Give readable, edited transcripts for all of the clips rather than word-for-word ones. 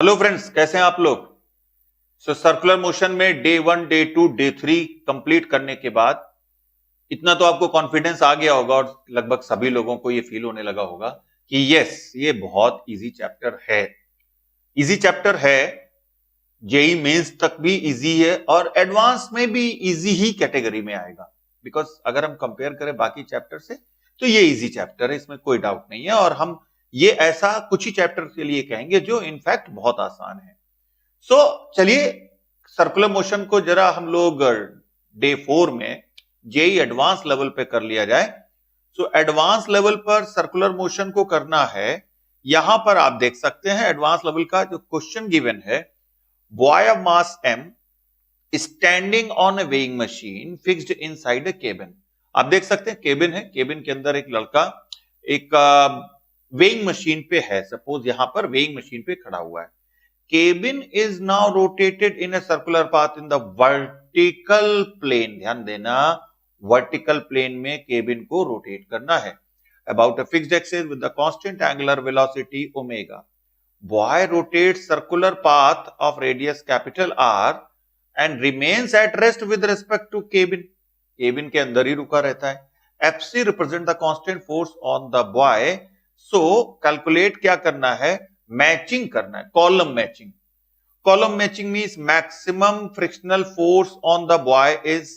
Hello friends, कैसे हैं आप लोग। सर्कुलर मोशन में डे 1, डे 2, डे 3 कंप्लीट करने के बाद इतना तो आपको कॉन्फिडेंस आ गया होगा और लगभग सभी लोगों को ये फील होने लगा होगा कि यस, ये बहुत इजी चैप्टर है। इजी चैप्टर है, जेई मेंस तक भी इजी है और एडवांस में भी इजी ही कैटेगरी में आएगा। बिकॉज अगर हम कंपेयर करें बाकी चैप्टर से तो ये इजी चैप्टर है, इसमें कोई डाउट नहीं है। और हम ये ऐसा कुछ ही चैप्टर के लिए कहेंगे जो इनफैक्ट बहुत आसान है। चलिए सर्कुलर मोशन को जरा हम लोग डे 4 में जेई एडवांस लेवल पे कर लिया जाए। एडवांस लेवल पर सर्कुलर मोशन को करना है। यहां पर आप देख सकते हैं एडवांस लेवल का जो क्वेश्चन गिवन है, boy of mass am standing on A weighing machine fixed inside a cabin. आप देख सकते हैं केबिन है, केबिन के अंदर एक लड़का एक वेइंग मशीन पे है। सपोज यहां पर वेइंग मशीन पे खड़ा हुआ है। Cabin is now rotated in a circular path in the vertical plane. ध्यान देना, वर्टिकल प्लेन में केबिन को रोटेट करना है about a fixed axis with the constant angular velocity omega. Boy rotates circular path of radius capital R and remains at rest with respect to cabin. Cabin के अंदर ही रुका रहता है। FC represent the constant force on the boy. So calculate क्या करना है, matching करना है, column matching. Column matching means maximum frictional force on the boy is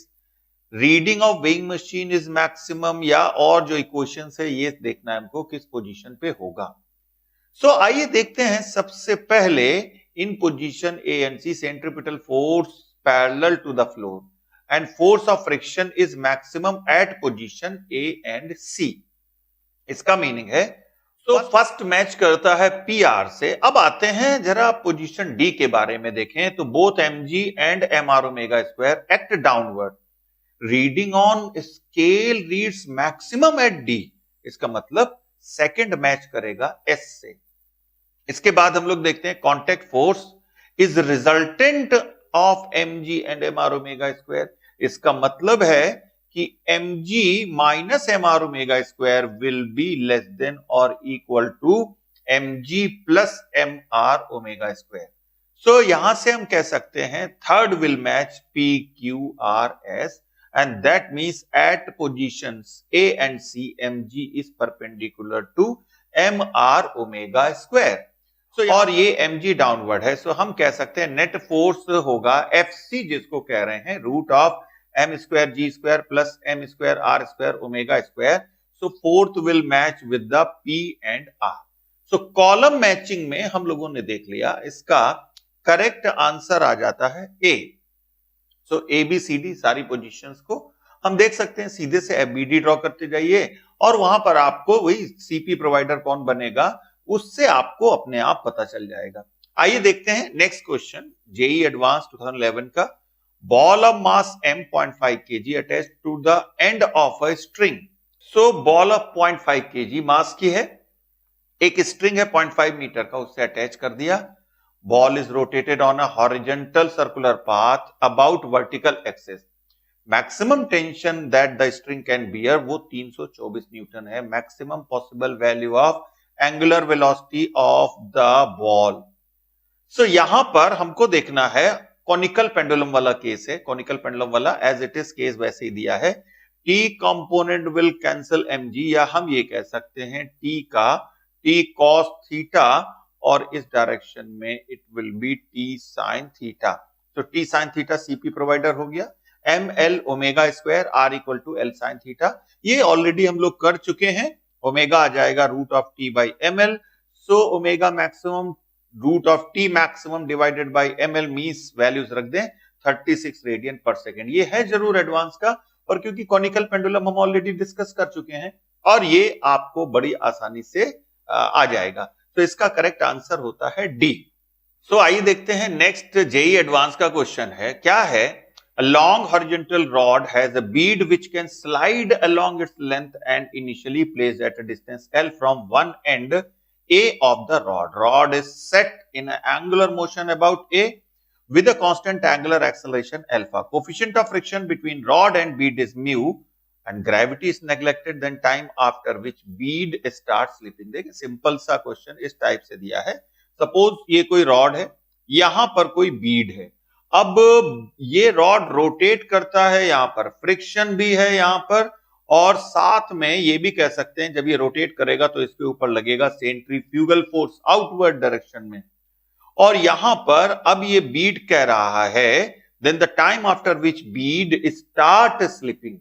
reading of weighing machine is maximum, या और जो इक्वेशन है ये देखना है हमको किस पोजीशन पे होगा। आइए देखते हैं सबसे पहले in position A and C centripetal force parallel to the floor and force of friction is maximum at position A and C. इसका मीनिंग है फर्स्ट मैच करता है पीआर से। अब आते हैं जरा पोजीशन डी के बारे में देखें तो both mg and MR omega square act downward, reading on scale reads maximum at D. इसका मतलब सेकंड मैच करेगा एस से। इसके बाद हम लोग देखते हैं contact force is resultant of MG and MR omega square. इसका मतलब है कि mg minus MR omega square will be less than और equal to mg plus MR omega square. यहां से हम कह सकते हैं third will match p q r s and that means at positions a and c mg is perpendicular to mr omega square. और ये mg downward है, हम कह सकते हैं नेट फोर्स होगा fc, जिसको कह रहे हैं root of m square g square plus m square R square omega square. Fourth will match with the p and r। Column matching में हम लोगों ने देख लिया, इसका करेक्ट आंसर आ जाता है ए। ए बी सी डी सारी पोजीशंस को हम देख सकते हैं। सीधे से एफबीडी ड्रॉ करते जाइए और वहां पर आपको वही सीपी प्रोवाइडर कौन बनेगा उससे आपको अपने आप पता चल जाएगा। आइए देखते हैं नेक्स्ट क्वेश्चन, जेई एडवांस 2011 का। Ball of mass m 0.5 kg attach to the end of a string. Ball of 0.5 kg mass की है, एक स्ट्रिंग है 0.5 मीटर का, उससे अटैच कर दिया। Ball is rotated on a horizontal circular path about vertical axis. Maximum tension that the string can bear वो 324 Newton है। Maximum possible value of angular velocity of the ball. यहां पर हमको देखना है कॉनिकल पेंडुलम वाला केस है। Conical pendulum वाला एज इट इज केस वैसे ही दिया है। T component will cancel mg, या हम ये कह सकते हैं टी का टी कॉस थीटा और इस डायरेक्शन में it will be T sine theta. T sine theta CP provider हो गया, M L omega square R equal to L sine theta. ये ऑलरेडी हम लोग कर चुके हैं। ओमेगा आ जाएगा root of T by M L. Omega maximum root of T maximum divided by M L means values रख दें 36 रेडियन पर सेकेंड। ये है जरूर एडवांस का, और क्योंकि कॉनिकल पेंडुलम हम ऑलरेडी डिस्कस कर चुके हैं और ये आपको बड़ी आसानी से आ जाएगा। इसका करेक्ट आंसर होता है डी। आइए देखते हैं नेक्स्ट जेई एडवांस का क्वेश्चन है। क्या है, a long horizontal rod has a bead which can slide along its length and initially placed at a distance L from one end A of the rod. Rod is set in an angular motion about A with a constant angular acceleration alpha. Coefficient of friction between rod and bead is mu and gravity is neglected, then time after which bead starts slipping. देखिए simple सा question इस type से दिया है। Suppose ये कोई rod है, यहां पर कोई बीड है, अब ये रॉड रोटेट करता है, यहां पर फ्रिक्शन भी है यहां पर, और साथ में ये भी कह सकते हैं जब ये रोटेट करेगा तो इसके ऊपर लगेगा सेंट्रीफ्यूगल फोर्स आउटवर्ड डायरेक्शन में, और यहां पर अब ये बीड कह रहा है then the time after which bead start slipping,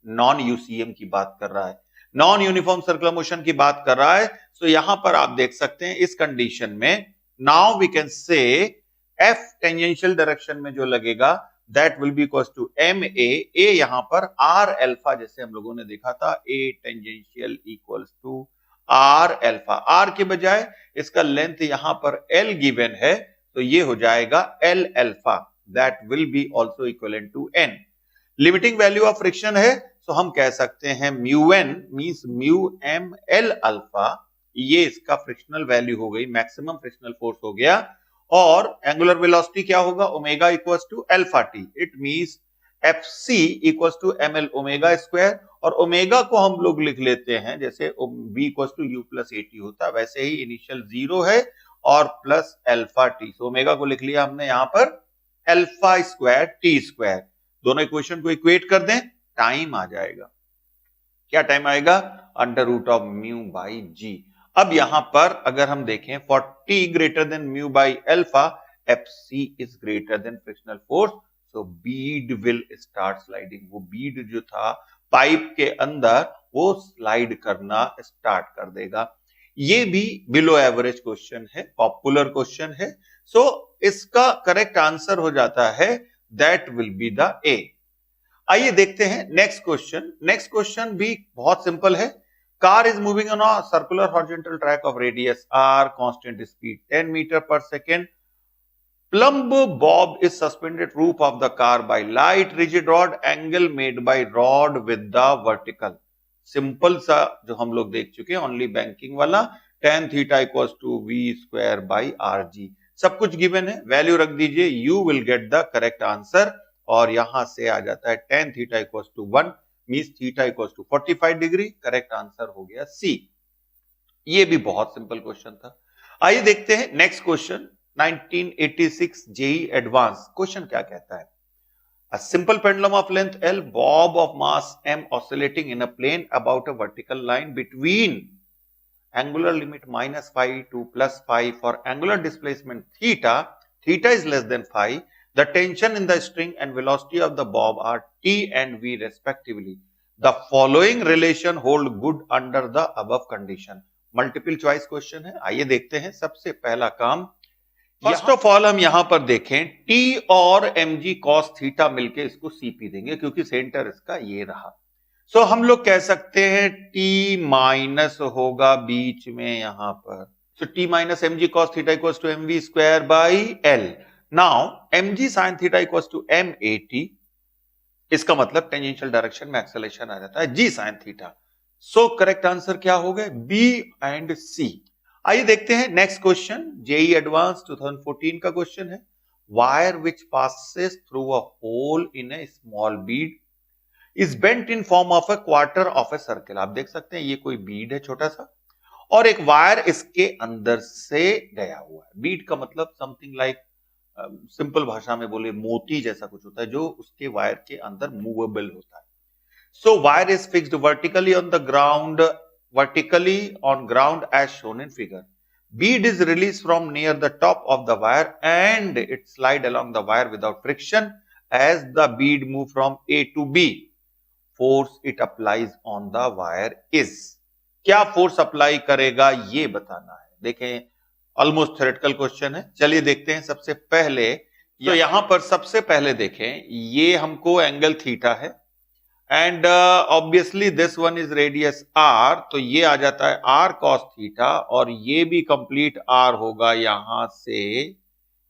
non UCM की बात कर रहा है, नॉन यूनिफॉर्म सर्कुलर मोशन की बात कर रहा है। सो यहां पर आप देख सकते हैं इस कंडीशन में now we can say F tangential direction में जो लगेगा that will be equals to M A यहां पर आर अल्फा, जैसे हम लोगों ने देखा था A tangential equals to R alpha, R के बजाय इसका लेंथ यहां पर एल गिवन है तो ये हो जाएगा L alpha, that will be also equivalent to N. Limiting value of friction है तो हम कह सकते हैं mu N means mu M L alpha, ये इसका फ्रिक्शनल वैल्यू हो गई, मैक्सिमम फ्रिक्शनल फोर्स हो गया, और एंगुलर वेलोसिटी क्या होगा omega equals to alpha T, it means F C equals to M L omega square, और ओमेगा को हम लोग लिख लेते हैं जैसे V equals to U plus A T होता है वैसे ही, इनिशियल 0 है और plus alpha T, so omega को लिख लिया हमने यहां पर अल्फा स्क्वायर टी स्क्वायर, दोनों इक्वेशन को इक्वेट कर दें, टाइम आ जाएगा, क्या टाइम आएगा, under root of mu by G. अब यहां पर अगर हम देखें for T greater than mu by alpha F C is greater than frictional force, so bead will start sliding, वो बीड जो था पाइप के अंदर वो स्लाइड करना स्टार्ट कर देगा। ये भी बिलो एवरेज क्वेश्चन है, पॉपुलर क्वेश्चन है, सो इसका करेक्ट आंसर हो जाता है दैट विल बी द ए। आइए देखते हैं नेक्स्ट क्वेश्चन, नेक्स्ट क्वेश्चन भी बहुत सिंपल है। Car is moving on a circular horizontal track of radius R, constant speed 10 meter per second, plumb bob is suspended roof of the car by light rigid rod, angle made by rod with the vertical, simple सा जो हम लोग देख चुके हैं only banking वाला, tan theta equals to V square by R G, सब कुछ गिवन है, वैल्यू रख दीजिए, you will get the correct answer, और यहां से आ जाता है tan theta equals to 1 means theta equals to 45 degree, correct answer हो गया सी। ये भी बहुत सिंपल क्वेश्चन था। आइए देखते हैं next question 1986 JEE advance, question क्या कहता है, a simple pendulum of length L, bob of mass m oscillating in a plane about a vertical line between angular limit minus phi to plus phi for angular displacement theta, theta is less than phi, the tension in the string and velocity of the bob are t and v respectively, the following relation hold good under the above condition, multiple choice question है। आइए देखते हैं, सबसे पहला काम first of all हम यहां पर देखें टी और एम जी कॉस थीटा मिलके इसको सीपी देंगे क्योंकि सेंटर इसका ये रहा, सो हम लोग कह सकते हैं टी माइनस होगा बीच में यहां पर, so T minus M G cos theta equals to M V square by L, now M G sine theta equals to M A T, इसका मतलब टेंजेंशियल डायरेक्शन में एक्सेलरेशन आ जाता है G sine theta, so correct answer क्या हो गए B and सी। आइए देखते हैं नेक्स्ट क्वेश्चन, जेई एडवांस 2014 का क्वेश्चन है, wire which passes through a hole in a small bead is bent in form of a quarter of a circle, आप देख सकते हैं ये कोई बीड है छोटा सा और एक वायर इसके अंदर से गया हुआ है, बीड का मतलब समथिंग लाइक सिंपल भाषा में बोले मोती जैसा कुछ होता है जो उसके वायर के अंदर मूवेबल होता है, so wire is fixed vertically on the ground, vertically on ground as shown in figure. Bead is released from near the top of the wire and it slide along the wire without friction as the bead move from A to B. Force it applies on the wire is. क्या force apply करेगा ये बताना है। देखें almost theoretical question है, चलिए देखते हैं। सबसे पहले तो यहां पर सबसे पहले देखें ये हमको एंगल थीटा है and obviously this one is radius R, तो ये आ जाता है आर कॉस थीटा और ये भी कंप्लीट आर होगा, यहां से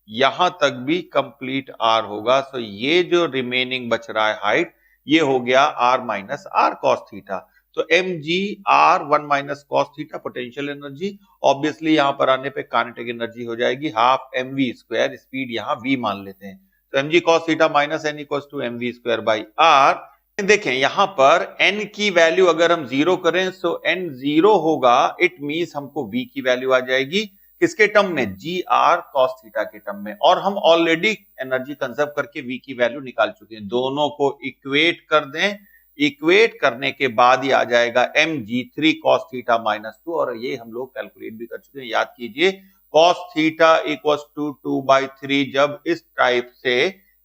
यहां तक भी कंप्लीट आर होगा, सो ये जो रिमेनिंग बच रहा है हाइट ये हो गया R minus R cos theta, तो M G R 1 minus cos theta potential energy, obviously यहां पर आने पे काइनेटिक एनर्जी हो जाएगी half M V square, speed यहां वी मान लेते हैं, तो M G cos theta minus N equals to M V square by R. देखें यहां पर n की वैल्यू अगर हम 0 करें तो n 0 होगा, इट मींस हमको v की वैल्यू आ जाएगी किसके टर्म में? जी आर कॉस थीटा के टर्म में। और हम ऑलरेडी एनर्जी कंजर्व करके वी की वैल्यू निकाल चुके हैं। दोनों को इक्वेट कर दें, इक्वेट करने के बाद ही आ जाएगा mg3 cos थीटा -2, और ये हम लोग कैलकुलेट भी कर चुके हैं। याद कीजिए cos थीटा इक्वल्स टू 2/3। जब इस टाइप से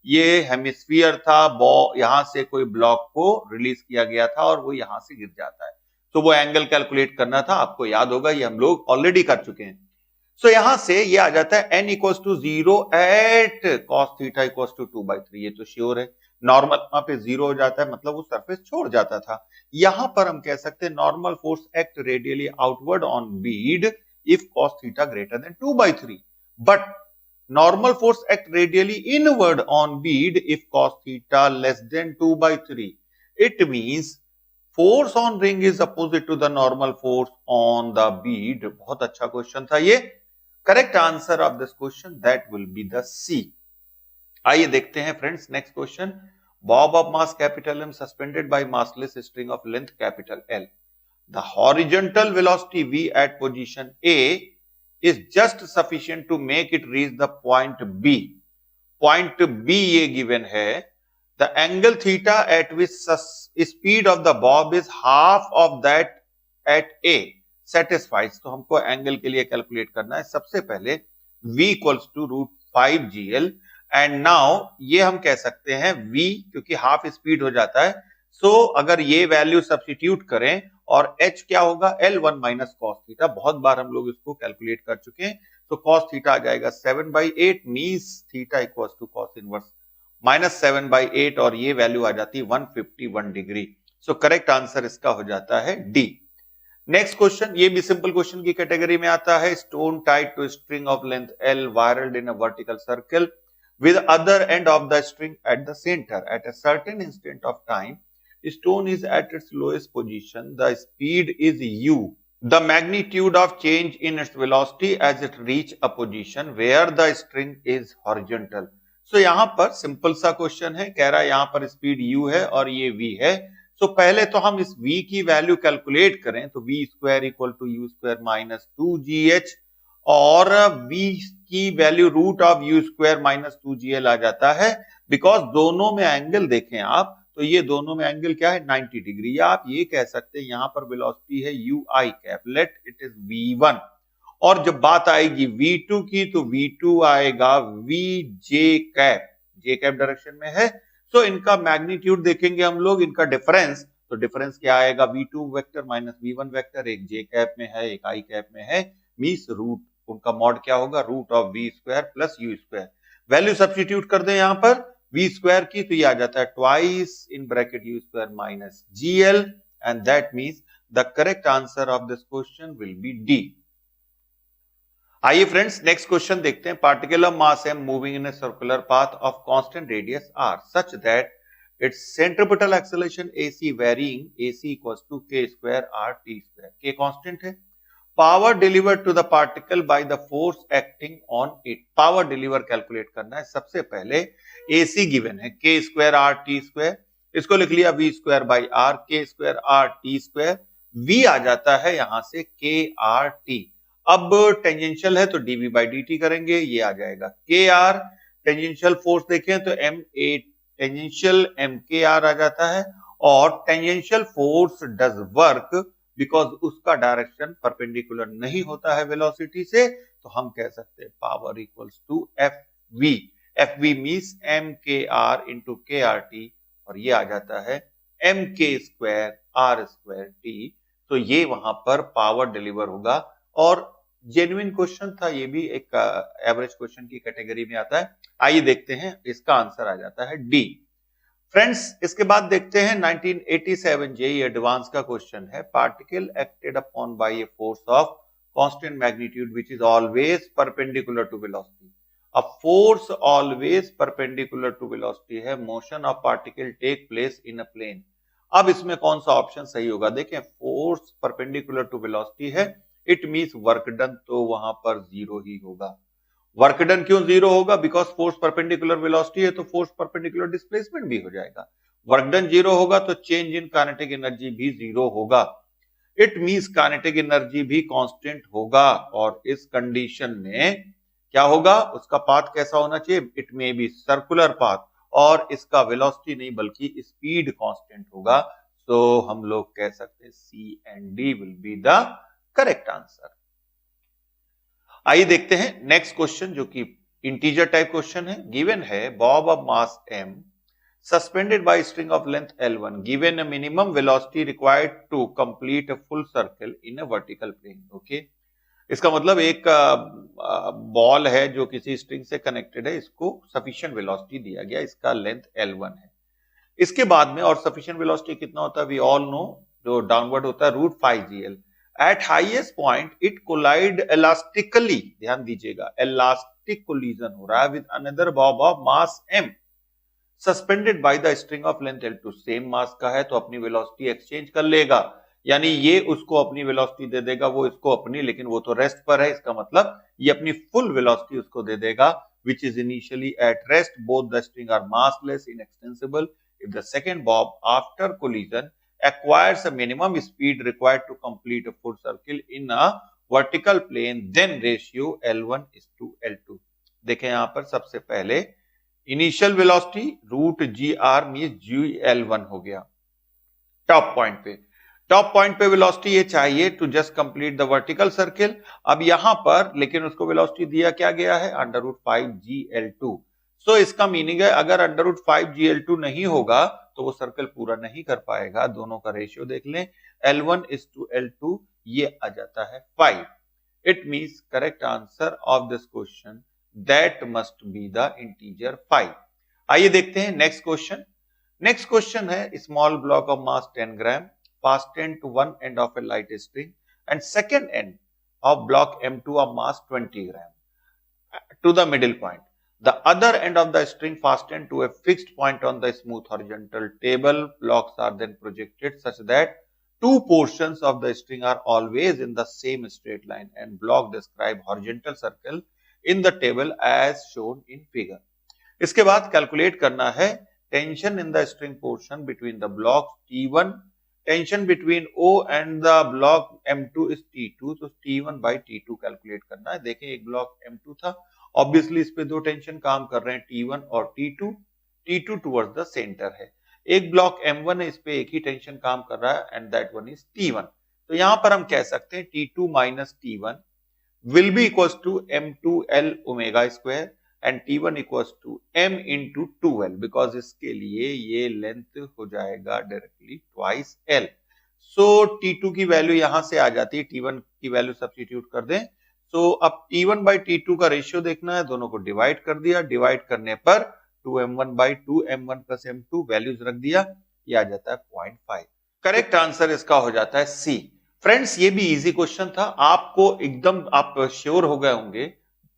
ये हेमिस्फीयर था, यहां से कोई ब्लॉक को रिलीज किया गया था और वो यहां से गिर जाता है, तो वो एंगल कैलकुलेट करना था। आपको याद होगा, ये हम लोग ऑलरेडी कर चुके हैं। सो यहां से ये आ जाता है n equals to 0 at cos theta equals to 2/3। ये तो श्योर है, नॉर्मल वहां पे 0 हो जाता है, मतलब वो सरफेस छोड़ जाता था। यहां पर हम कह सकते हैं normal force act radially outward on Beed if cos theta greater than 2/3, but normal force act radially inward on bead if cos theta less than 2/3. It means force on ring is opposite to the normal force on the bead. बहुत अच्छा question था ये। Correct answer of this question that will be the C. आइए देखते हैं friends next question. Bob of mass capital M suspended by massless string of length capital L. The horizontal velocity v at position A is just sufficient to make it reach the point B. Point B ये given है। The angle theta at which speed of the bob is half of that at A satisfies। तो हमको angle के लिए calculate करना है। सबसे पहले V equals to √5GL, and now ये हम कह सकते हैं V क्योंकि हाफ स्पीड हो जाता है, सो अगर ये वैल्यू सब्स्टिट्यूट करें और h क्या होगा? L1 minus cos theta. बहुत बार हम लोग इसको कैलकुलेट कर चुके हैं, तो cos थीटा आ जाएगा 7/8 means theta equals to cos inverse -7/8, और ये वैल्यू आ जाती है 151 डिग्री। सो करेक्ट आंसर इसका हो जाता है डी। नेक्स्ट क्वेश्चन, ये भी सिंपल क्वेश्चन की कैटेगरी में आता है। Stone tied to string of length L whirled in a vertical circle with other end of the string at the center at a certain instant of time. Stone is at its lowest position. The speed is u. The magnitude of change in its velocity as it reach a position where the string is horizontal. So यहाँ पर simple सा question है, कह रहा है यहाँ पर speed u है और ये v है। So पहले तो हम इस v की वैल्यू कैलकुलेट करें, तो v square equal to u square minus 2gh, और v की वैल्यू root of u square minus 2gl आ जाता है। बिकॉज दोनों में एंगल देखें आप, तो ये दोनों में एंगल क्या है? 90 डिग्री। या आप ये कह सकते हैं यहाँ पर वेलोसिटी है ui cap, let it is v1, और जब बात आएगी v2 की तो v2 आएगा vj cap, j cap direction में है। सो इनका मैग्नीट्यूड देखेंगे हम लोग, इनका डिफरेंस, तो डिफरेंस क्या आएगा? v2 vector minus v1 vector, एक j कैप में है एक i कैप में है, मींस रूट उनका मॉड क्या होगा? Root of V square plus U square. Value substitute कर दें यहां पर वी स्क्वायर की, तो ये आ जाता है twice in bracket u square minus g l, and that means the correct answer of this question will be D. आइए फ्रेंड्स नेक्स्ट क्वेश्चन देखते हैं। Particle of mass m moving in a circular path of constant radius r such that its centripetal acceleration AC varying AC equals to k square r t square. k constant है। Power delivered to the particle by the force acting on it. Power deliver calculate करना है। सबसे पहले AC given है k square r t square, इसको लिख लिया v square by r, k square r t square, v आ जाता है यहां से k r t। अब टेंजेंशियल है तो dv बाई dt करेंगे, ये आ जाएगा k r। टेंजेंशियल फोर्स देखें तो ma टेंजेंशियल mk r आ जाता है, और tangential force does work because उसका डायरेक्शन परपेंडिकुलर नहीं होता है वेलोसिटी से, तो हम कह सकते हैं power equals to FV। FV means mkr into KRT, और ये आ जाता है mk square r square t। तो ये वहां पर पावर डिलीवर होगा, और जेन्युइन क्वेश्चन था, ये भी एक एवरेज क्वेश्चन की कैटेगरी में आता है। आइए देखते हैं, इसका आंसर आ जाता है डी। फ्रेंड्स इसके बाद देखते हैं 1987 जेईई एडवांस का क्वेश्चन है। Particle acted upon by a force of constant magnitude which is always perpendicular to velocity. A force always perpendicular to velocity है, motion of particle take place in a plane. अब इसमें कौन सा option सही होगा? देखें, force perpendicular to velocity है, it means work done तो वहां पर जीरो ही होगा। वर्क डन क्यों जीरो होगा? बिकॉज फोर्स परपेंडिकुलर वेलोसिटी है तो फोर्स परपेंडिकुलर डिस्प्लेसमेंट भी हो जाएगा। वर्क डन जीरो होगा तो चेंज इन काइनेटिक एनर्जी भी जीरो होगा। इट मींस काइनेटिक एनर्जी भी कांस्टेंट होगा, और इस कंडीशन में क्या होगा, उसका पाथ कैसा होना चाहिए, it may be circular path, और इसका वेलोसिटी नहीं बल्कि स्पीड कांस्टेंट होगा। तो हम लोग कह सकते हैं C and D will be the correct answer. आइए देखते हैं नेक्स्ट क्वेश्चन, जो कि इंटीजर टाइप क्वेश्चन है। गिवन है bob of mass m suspended by string of length L1 given a minimum velocity required to complete a full circle in a vertical plane। Okay, इसका मतलब एक ball है जो किसी स्ट्रिंग से connected है, इसको सफिशिएंट वेलोसिटी दिया गया, इसका लेंथ L1 है। इसके बाद में और सफिशिएंट वेलोसिटी कितना होता है, वी ऑल नो, जो डाउनवर्ड होता है √5gl। At highest point it collide elastically, ध्यान दीजिएगा, इलास्टिक कोलिजन हो रहा है with another bob of mass m suspended by the string of length L2। Same mass का है तो अपनी वेलोसिटी एक्सचेंज कर लेगा, यानी ये उसको अपनी वेलोसिटी दे देगा, वो इसको अपनी, लेकिन वो तो रेस्ट पर है, इसका मतलब ये अपनी फुल वेलोसिटी उसको दे देगा, which is initially at rest, both the string are massless, inextensible। If the second bob after collision acquires a minimum speed required to complete a full circle in a vertical plane, then ratio L1 is to L2। देखें यहां पर सबसे पहले initial velocity √gr means GL1 हो गया top point पे velocity ये चाहिए to just complete the vertical circle. अब यहां पर लेकिन उसको वेलोसिटी दिया क्या गया है, √5gl2। सो इसका मीनिंग है अगर √5gl2 नहीं होगा तो वो सर्कल पूरा नहीं कर पाएगा। दोनों का रेशियो देख लें, L1 is to L2, ये आ जाता है 5। It means correct answer of this question that must be the integer 5। आइए देखते हैं नेक्स्ट क्वेश्चन। नेक्स्ट क्वेश्चन है small block of mass 10 gram fastened to one end of a light string and second end of block M2 of mass 20 gram to the middle point. The other end of the string fastened to a fixed point on the smooth horizontal table. Blocks are then projected such that two portions of the string are always in the same straight line and block describe horizontal circle in the table as shown in figure। इसके बाद calculate करना है tension in the string portion between the block T1, tension between O and the block M2 is T2, तो T1 by T2 calculate करना है। देखें एक block M2 था, ऑब्वियसली इस पे दो टेंशन काम कर रहे हैं, T1 और T2 टुवर्ड्स द सेंटर है। एक ब्लॉक M1 है, इस पे एक ही टेंशन काम कर रहा है and that one is T1। तो यहां पर हम कह सकते हैं T2 minus T1 will be equals to M2L omega square and T1 equals to M into 2L, बिकॉज इसके लिए ये लेंथ हो जाएगा डायरेक्टली ट्वाइस L। सो T2 की वैल्यू यहां से आ जाती है, T1 की वैल्यू सब्स्टिट्यूट कर दें। सो अब T1 by T2 का रेशियो देखना है, दोनों को डिवाइड कर दिया, डिवाइड करने पर 2M1 by 2M1 plus M2 values रख दिया, ये आ जाता है 0.5। करेक्ट आंसर इसका हो जाता है C। फ्रेंड्स ये भी इजी क्वेश्चन था, आपको एकदम आप श्योर हो गए होंगे,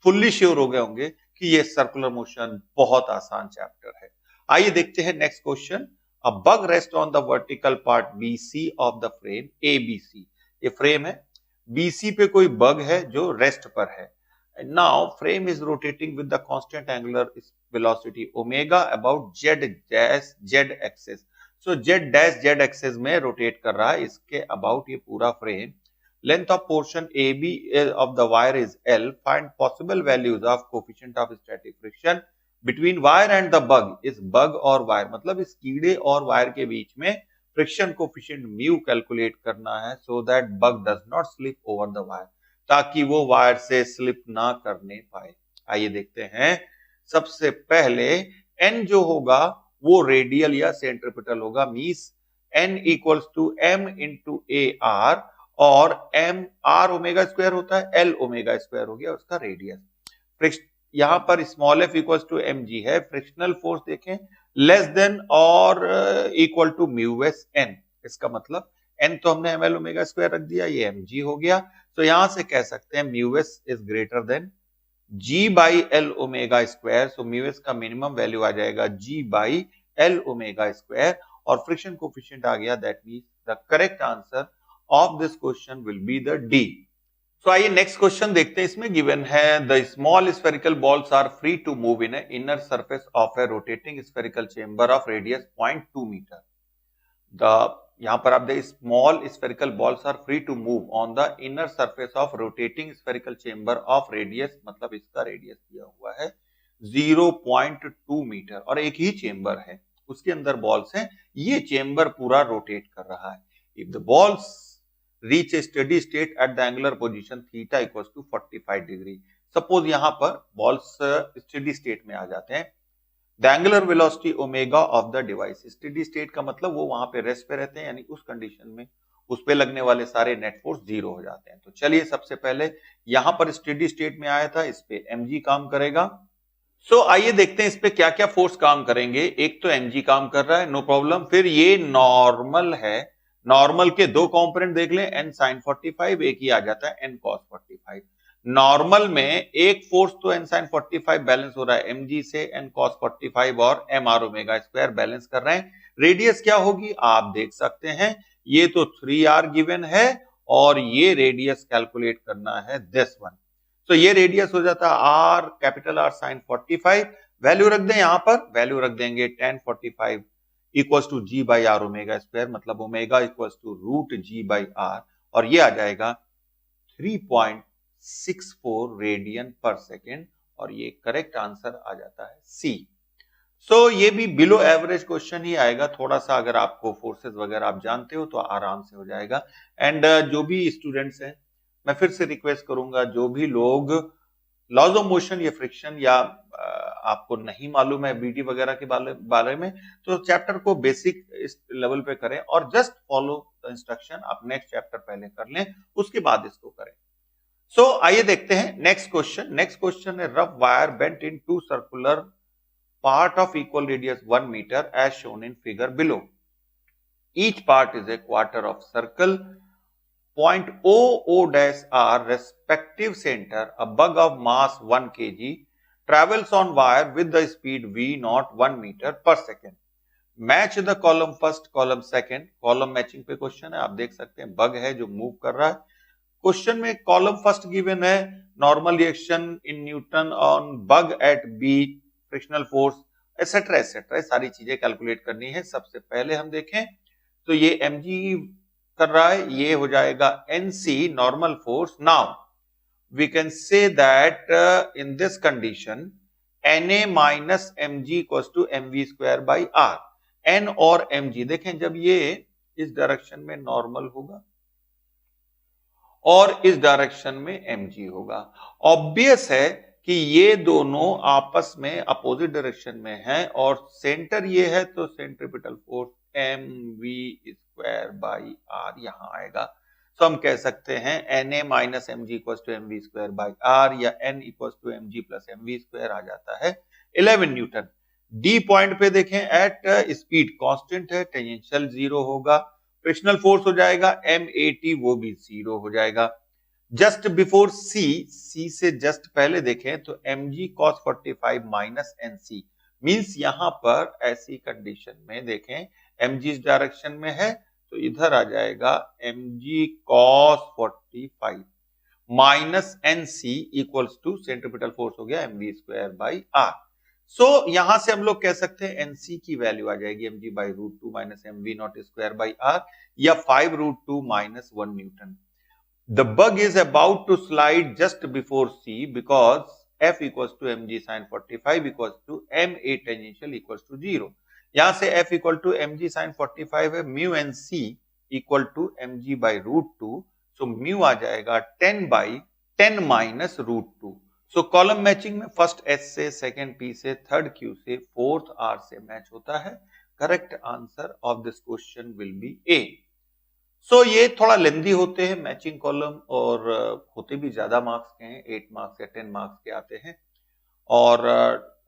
फुल्ली श्योर हो गए होंगे कि ये सर्कुलर मोशन बहुत आसान चैप्टर है। आइए देखते हैं next question. A bug rest on the vertical part BC of the frame ABC। ये फ्रेम है, BC पे कोई बग है जो रेस्ट पर है। Now frame is rotating with the constant angular velocity omega about Z axis. So Z axis में rotate कर रहा है, इसके अबाउट ये पूरा frame. Length of portion AB of the wire is L. Find possible values of coefficient of static friction between wire and the bug। इस bug और wire मतलब इस कीड़े और वायर के बीच में फ्रिक्शन कोफिशिएंट म्यू कैलकुलेट करना है, so that bug does not slip over the wire, ताकि वो वायर से स्लिप ना करने पाए। आइए देखते हैं। सबसे पहले n जो होगा वो रेडियल या सेंट्रिपिटल होगा, means n equals to m into AR, और m r ओमेगा स्क्वायर होता है, L ओमेगा स्क्वायर हो गया उसका रेडियस। यहां पर small f equals to mg है। फ्रिक्शनल फोर्स देखें लेस देन और equal to mu S n, इसका मतलब n तो हमने ml ओमेगा स्क्वायर रख दिया, ये mg हो गया। तो यहां से कह सकते हैं mu S is greater then g by L omega square. So mu S का मिनिमम वैल्यू आ जाएगा g by L omega square, और फ्रिक्शन कोफिशिएंट आ गया, that means the correct answer of this question will be the D। So आइए next question देखते हैं। इसमें given है the small spherical balls are free to move in a inner surface of a rotating spherical chamber of radius 0.2 meter। The यहां पर आप देखिए small spherical balls are free to move on the inner surface of rotating spherical chamber of radius, मतलब इसका radius दिया हुआ है 0.2 metre और एक ही चेंबर है, उसके अंदर बॉल्स हैं, ये चेंबर पूरा रोटेट कर रहा है। If the balls reach a steady state at the angular position theta equals to 45 degree, suppose यहां पर बॉल्स स्टेडी स्टेट में आ जाते हैं, the angular velocity omega of the device, steady state का मतलब वो वहां पे रेस्ट पे रहते हैं, यानी उस कंडीशन में उस पे लगने वाले सारे नेट फोर्स जीरो हो जाते हैं। तो चलिए सबसे पहले यहां पर स्टेडी स्टेट में आया था, इस पे mg काम करेगा। आइए देखते हैं इस पे क्या क्या फोर्स काम करेंगे। एक तो mg काम कर रहा है, नो प्रॉब्लम। फिर ये नॉर्मल है, नॉर्मल के दो कंपोनेंट देख लें, n sin 45, एक ही आ जाता है n cos 45। नॉर्मल में एक फोर्स तो n sin 45 बैलेंस हो रहा है mg से, n cos 45 और mr ओमेगा स्क्वायर बैलेंस कर रहे हैं। रेडियस क्या होगी आप देख सकते हैं, ये तो 3r गिवन है और ये रेडियस कैलकुलेट करना है दिस वन। तो ये रेडियस हो जाता है r, capital R sin 45, value रख दें यहां पर, वैल्यू रख देंगे tan 45 equals to g by r omega square, मतलब omega equals to root g by r, और ये आ जाएगा 3.64 रेडियन पर सेकेंड, और ये करेक्ट आंसर आ जाता है C। ये भी बिलो एवरेज क्वेश्चन ही आएगा, थोड़ा सा अगर आपको फोर्सेस वगैरह आप जानते हो तो आराम से हो जाएगा। एंड जो भी स्टूडेंट्स हैं, मैं फिर से रिक्वेस्ट करूंगा, जो भी लोग लॉज ऑफ मोशन या फ्रिक्शन या आपको नहीं मालूम है बीडी वगैरह के बारे में, तो चैप्टर को बेसिक इस लेवल पे करें और जस्ट फॉलो द इंस्ट्रक्शन। आप नेक्स्ट चैप्टर पहले कर लें, उसके बाद इसको करें। आइए देखते हैं नेक्स्ट क्वेश्चन। नेक्स्ट क्वेश्चन है rough wire bent into circular part of equal radius 1 meter as shown in figure below. Each part is a quarter of circle. Point O, O dash R respective center, a bug of mass 1 kg travels on wire with the speed V naught 1 meter per second. Match the column first, column second. Column matching पे question है, आप देख सकते हैं bug है जो move कर रहा है। क्वेश्चन में कॉलम फर्स्ट गिवन है, normal reaction in newton on bug at B, frictional force etcetera etcetera, सारी चीजें कैलकुलेट करनी है। सबसे पहले हम देखें तो ये mg कर रहा है, ये हो जाएगा nc normal force. Now we can say that in this condition na minus mg equals to mv square by r। n और mg देखें, जब ये इस डायरेक्शन में नॉर्मल होगा और इस डायरेक्शन में mg होगा, ऑब्वियस है कि ये दोनों आपस में अपोजिट डायरेक्शन में हैं और सेंटर ये है, तो centripetal force mv square by r यहां आएगा। हम कह सकते हैं na minus mg equals to mv square by r, या n equals to mg plus mv square आ जाता है 11 न्यूटन। डी पॉइंट पे देखें एट स्पीड कांस्टेंट है, टेंजेंशियल 0 होगा, फ्रिक्शनल फोर्स हो जाएगा m80, वो भी 0 हो जाएगा। जस्ट बिफोर C से जस्ट पहले देखें तो mg cos 45 minus nc, means यहां पर ऐसी कंडीशन में देखें mg इस डायरेक्शन में है तो इधर आ जाएगा mg cos 45 minus nc equals to centripetal force हो गया mv स्क्वायर बाई r। यहां से हम लोग कह सकते हैं nc की वैल्यू आ जाएगी mg by root 2 minus mv naught square by r, या 5 root 2 minus 1 newton. The bug is about to slide just before C because F equals to mg sin 45 equals to ma tangential equals to 0। यहां से F equal to mg sin 45 है, mu nc equal to mg by root 2, so mu आ जाएगा 10 by 10 minus root 2। Column matching में first S से, second P से, third Q से, fourth R से match होता है। Correct answer of this question will B A। ये थोड़ा लेंदी होते हैं मैचिंग कॉलम, और होते भी ज्यादा मार्क्स के हैं, 8 मार्क्स या 10 मार्क्स के आते हैं, और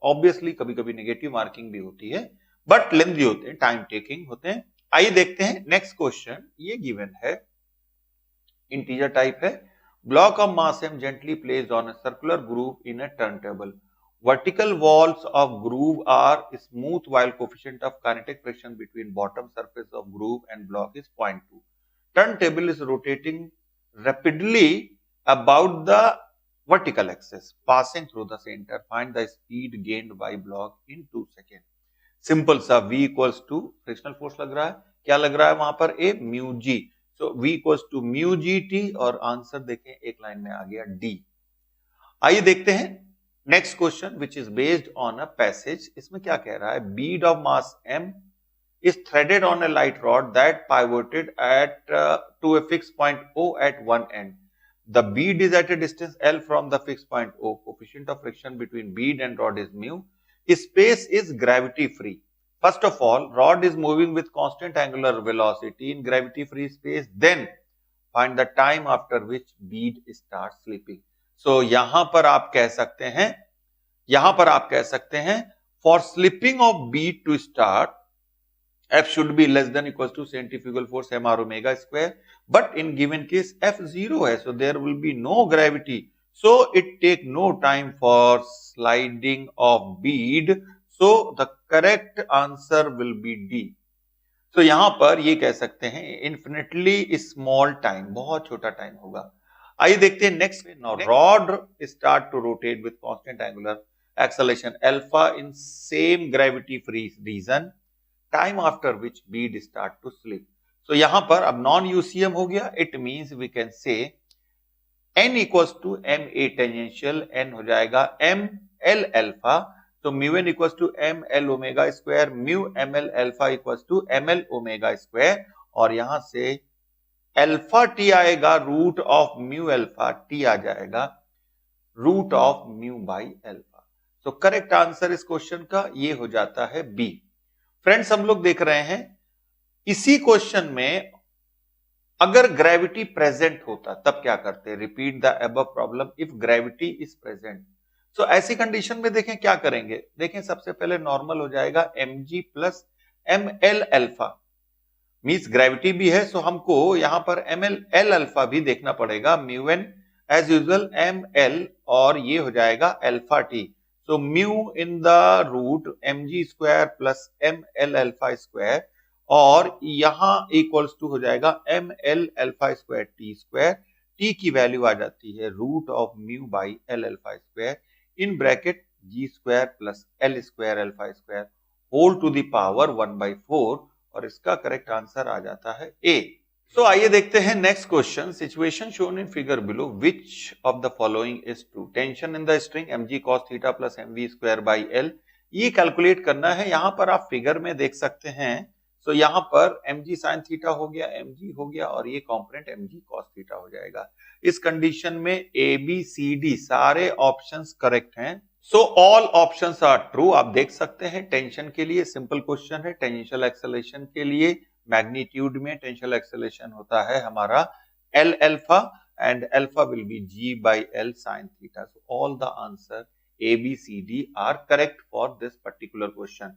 ऑब्वियसली कभी कभी नेगेटिव मार्किंग भी होती है, बट लेंदी होते हैं, टाइम टेकिंग होते हैं। आइए देखते हैं नेक्स्ट क्वेश्चन। ये गिवन है, इंटीजर टाइप है, block of mass m gently placed on a circular groove in a turntable. Vertical walls of groove are smooth while coefficient of kinetic friction between bottom surface of groove and block is 0.2. Turntable is rotating rapidly about the vertical axis, passing through the center. Find the speed gained by block in 2 seconds. Simple सा V equals to frictional force लग रहा है, क्या लग रहा है वहां पर a mu g, so v equals to mu g t, और आंसर देखें एक लाइन में आ गया डी। आइए देखते हैं next question which is based on a passage. इसमें क्या कह रहा है, bead of mass m is threaded on a light rod that pivoted to a fixed point O at one end. The bead is at a distance L from the fixed point O. Coefficient of friction between bead and rod is mu. Space is gravity free. First of all, rod is moving with constant angular velocity in gravity free space. Then find the time after which bead starts slipping. So यहां पर आप कह सकते हैं for slipping of bead to start, F should be less than equals to centrifugal force mr omega square, but in given case F 0 hai, so there will be no gravity, so it take no time for sliding of bead, so the correct answer will be D. So यहां पर ये कह सकते हैं infinitely small time, बहुत छोटा time होगा। आइए देखते हैं next. Now rod start to rotate with constant angular acceleration alpha in same gravity free region, time after which bead start to slip. So यहां पर अब नॉन यूसीएम हो गया, it means we can say n equals to M a tangential, n हो जाएगा m L alpha, तो mu n equals to M L omega square, mu M L alpha equals to M L omega square, और यहां से alpha t आएगा root of mu alpha, t आ जाएगा root of mu by alpha. So correct answer इस question का ये हो जाता है बी। फ्रेंड्स, हम लोग देख रहे हैं इसी क्वेश्चन में अगर ग्रेविटी प्रेजेंट होता तब क्या करते, repeat the above problem if gravity is present. So ऐसी कंडीशन में देखें क्या करेंगे, देखें सबसे पहले नॉर्मल हो जाएगा mg plus M L alpha, means gravity भी है, सो हमको यहां पर एम एल अल्फा भी देखना पड़ेगा, mu N as usual M L, और ये हो जाएगा alpha T, so mu in the root mg square plus ml alpha square, और यहां इक्वल्स टू हो जाएगा ml alpha square t square, t की वैल्यू आ जाती है root of mu by L alpha square in bracket g square plus l square alpha square whole to the power 1/4, और इसका करेक्ट आंसर आ जाता है ए। तो आइए देखते हैं next question. Situation shown in figure below, which of the following is true? Tension in the string mg cos theta plus mv square by l, ये calculate करना है। यहां पर आप फिगर में देख सकते हैं, तो यहां पर mg sin थीटा हो गया, mg हो गया, और ये कॉम्पोनेंट mg cos थीटा हो जाएगा। इस कंडीशन में ए बी सी डी सारे ऑप्शंस करेक्ट हैं, so all options are true. आप देख सकते हैं टेंशन के लिए सिंपल क्वेश्चन है, टेंजेंशियल एक्सेलरेशन के लिए मैग्नीट्यूड में टेंशियल एक्सेलरेशन होता है हमारा L alpha, and alpha will be G by L sine theta. So all the answer A B C D are correct for this particular question.